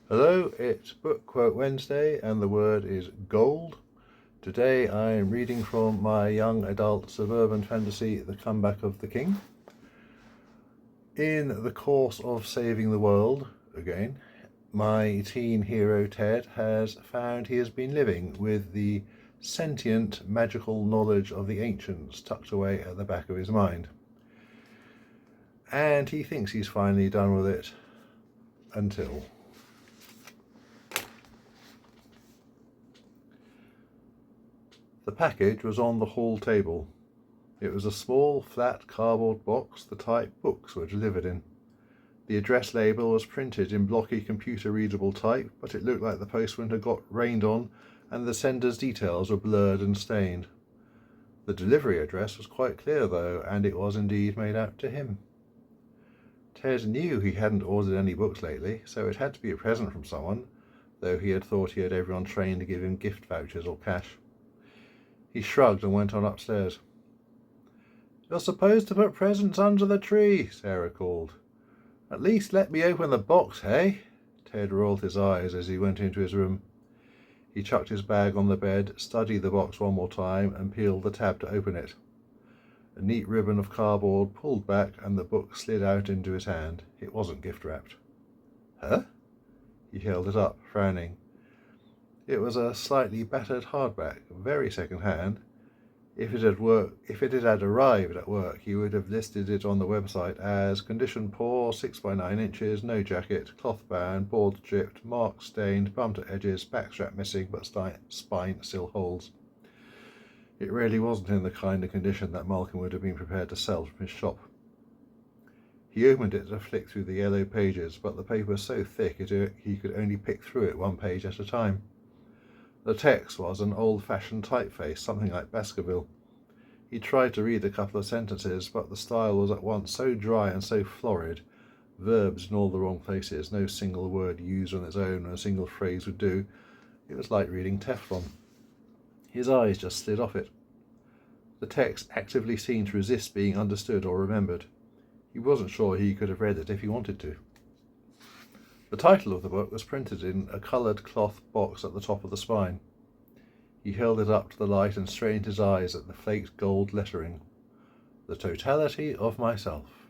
Hello, it's Book Quote Wednesday and the word is gold. Today I am reading from my young adult suburban fantasy, The Comeback of the King. In the course of saving the world, again, my teen hero Ted has found he has been living with the sentient magical knowledge of the ancients tucked away at the back of his mind. And he thinks he's finally done with it until... The package was on the hall table. It was a small, flat cardboard box, the type books were delivered in. The address label was printed in blocky computer-readable type, but it looked like the postman had got rained on and the sender's details were blurred and stained. The delivery address was quite clear, though, and it was indeed made out to him. Ted knew he hadn't ordered any books lately, so it had to be a present from someone, though he had thought he had everyone trained to give him gift vouchers or cash. He shrugged and went on upstairs. "You're supposed to put presents under the tree," Sarah called. "At least let me open the box, hey?" Ted rolled his eyes as he went into his room. He chucked his bag on the bed, studied the box one more time, and peeled the tab to open it. A neat ribbon of cardboard pulled back and the book slid out into his hand. It wasn't gift-wrapped. "Huh?" He held it up, frowning. It was a slightly battered hardback, very second-hand. If it had arrived at work, he would have listed it on the website as condition poor, 6 by 9 inches, no jacket, cloth bound, board chipped, mark stained, bumped at edges, backstrap missing, but spine still holds. It really wasn't in the kind of condition that Malcolm would have been prepared to sell from his shop. He opened it to flick through the yellow pages, but the paper was so thick he could only pick through it one page at a time. The text was an old-fashioned typeface, something like Baskerville. He tried to read a couple of sentences, but the style was at once so dry and so florid, verbs in all the wrong places, no single word used on its own when a single phrase would do. It was like reading Teflon. His eyes just slid off it. The text actively seemed to resist being understood or remembered. He wasn't sure he could have read it if he wanted to. The title of the book was printed in a coloured cloth box at the top of the spine. He held it up to the light and strained his eyes at the flaked gold lettering. The Totality of Myself.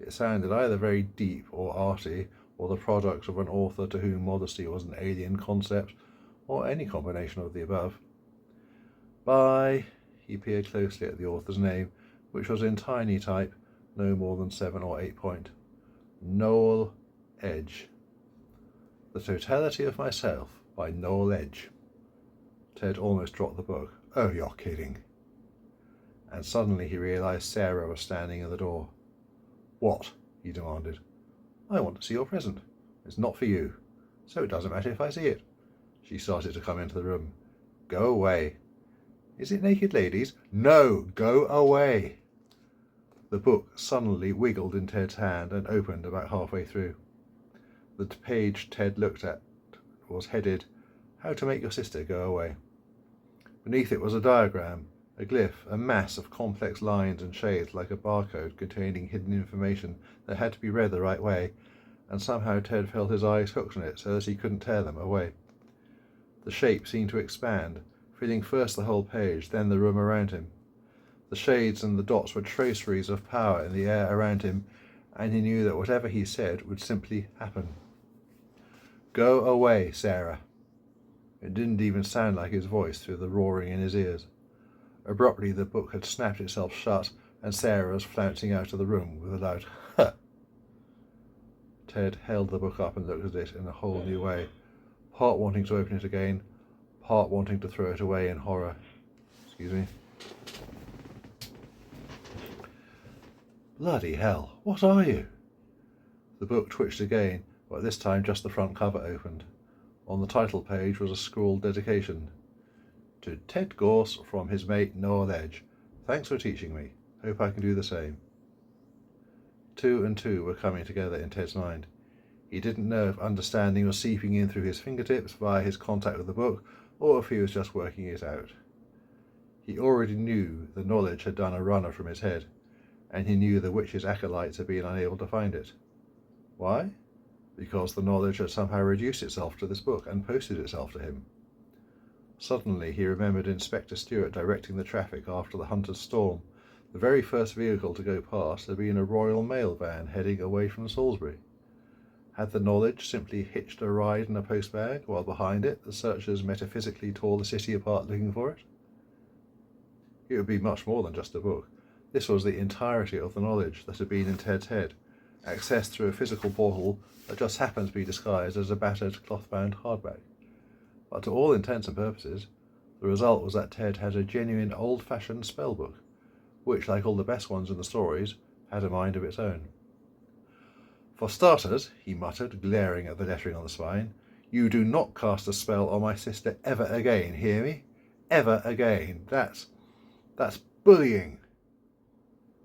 It sounded either very deep or arty, or the product of an author to whom modesty was an alien concept, or any combination of the above. By... He peered closely at the author's name, which was in tiny type, no more than 7 or 8 point. Noel Edge. The Totality of Myself by Noel Edge. Ted almost dropped the book. "Oh, you're kidding." And suddenly he realised Sarah was standing in the door. "What?" he demanded. "I want to see your present. It's not for you, so it doesn't matter if I see it." She started to come into the room. "Go away." "Is it naked ladies?" "No, go away." The book suddenly wiggled in Ted's hand and opened about halfway through. The page Ted looked at was headed, "How to Make Your Sister Go Away." Beneath it was a diagram, a glyph, a mass of complex lines and shades like a barcode containing hidden information that had to be read the right way, and somehow Ted felt his eyes hooked on it so that he couldn't tear them away. The shape seemed to expand, filling first the whole page, then the room around him. The shades and the dots were traceries of power in the air around him, and he knew that whatever he said would simply happen. "Go away, Sarah." It didn't even sound like his voice through the roaring in his ears. Abruptly the book had snapped itself shut, and Sarah was flouncing out of the room with a loud "Huh!" Ted held the book up and looked at it in a whole new way, part wanting to open it again, part wanting to throw it away in horror. Excuse me. "Bloody hell, what are you?" The book twitched again, but this time just the front cover opened. On the title page was a scrawled dedication. "To Ted Gorse from his mate Noel Edge. Thanks for teaching me. Hope I can do the same." 2 and 2 were coming together in Ted's mind. He didn't know if understanding was seeping in through his fingertips via his contact with the book, or if he was just working it out. He already knew the knowledge had done a runner from his head, and he knew the witch's acolytes had been unable to find it. Why? because the knowledge had somehow reduced itself to this book and posted itself to him. Suddenly he remembered Inspector Stewart directing the traffic after the Hunter's Storm. The very first vehicle to go past had been a Royal Mail van heading away from Salisbury. Had the knowledge simply hitched a ride in a postbag, while behind it the searchers metaphysically tore the city apart looking for it? It would be much more than just a book. This was the entirety of the knowledge that had been in Ted's head, accessed through a physical portal that just happened to be disguised as a battered cloth-bound hardback. But to all intents and purposes, the result was that Ted had a genuine old-fashioned spell book, which, like all the best ones in the stories, had a mind of its own. "For starters," he muttered, glaring at the lettering on the spine, "you do not cast a spell on my sister ever again, hear me? Ever again. That's bullying."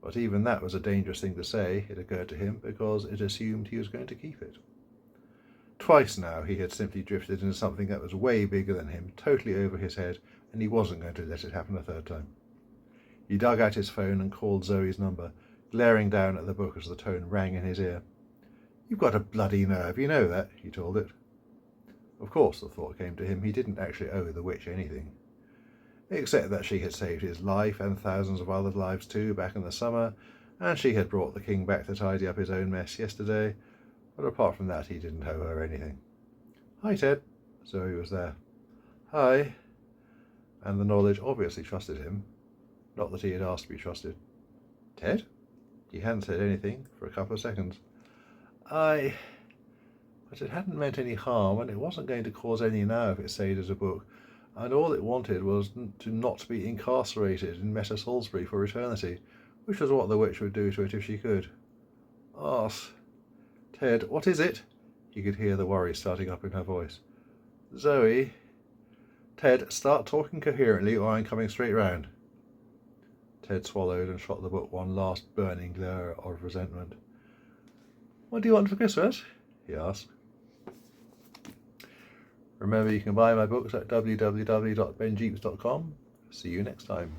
But even that was a dangerous thing to say, it occurred to him, because it assumed he was going to keep it. Twice now he had simply drifted into something that was way bigger than him, totally over his head, and he wasn't going to let it happen a third time. He dug out his phone and called Zoe's number, glaring down at the book as the tone rang in his ear. "You've got a bloody nerve, you know that," he told it. Of course, the thought came to him, he didn't actually owe the witch anything. Except that she had saved his life, and thousands of other lives too, back in the summer, and she had brought the king back to tidy up his own mess yesterday, but apart from that he didn't owe her anything. "Hi, Ted." Zoe was there. "Hi." And the knowledge obviously trusted him. Not that he had asked to be trusted. "Ted?" He hadn't said anything for a couple of seconds. But it hadn't meant any harm, and it wasn't going to cause any now if it stayed as a book, and all it wanted was to not be incarcerated in Meta Salisbury for eternity, which was what the witch would do to it if she could. "Ted, what is it?" He could hear the worry starting up in her voice. "Zoe." "Ted, start talking coherently or I'm coming straight round." Ted swallowed and shot the book one last burning glare of resentment. "What do you want for Christmas?" he asked. Remember, you can buy my books at www.benjeeps.com. See you next time.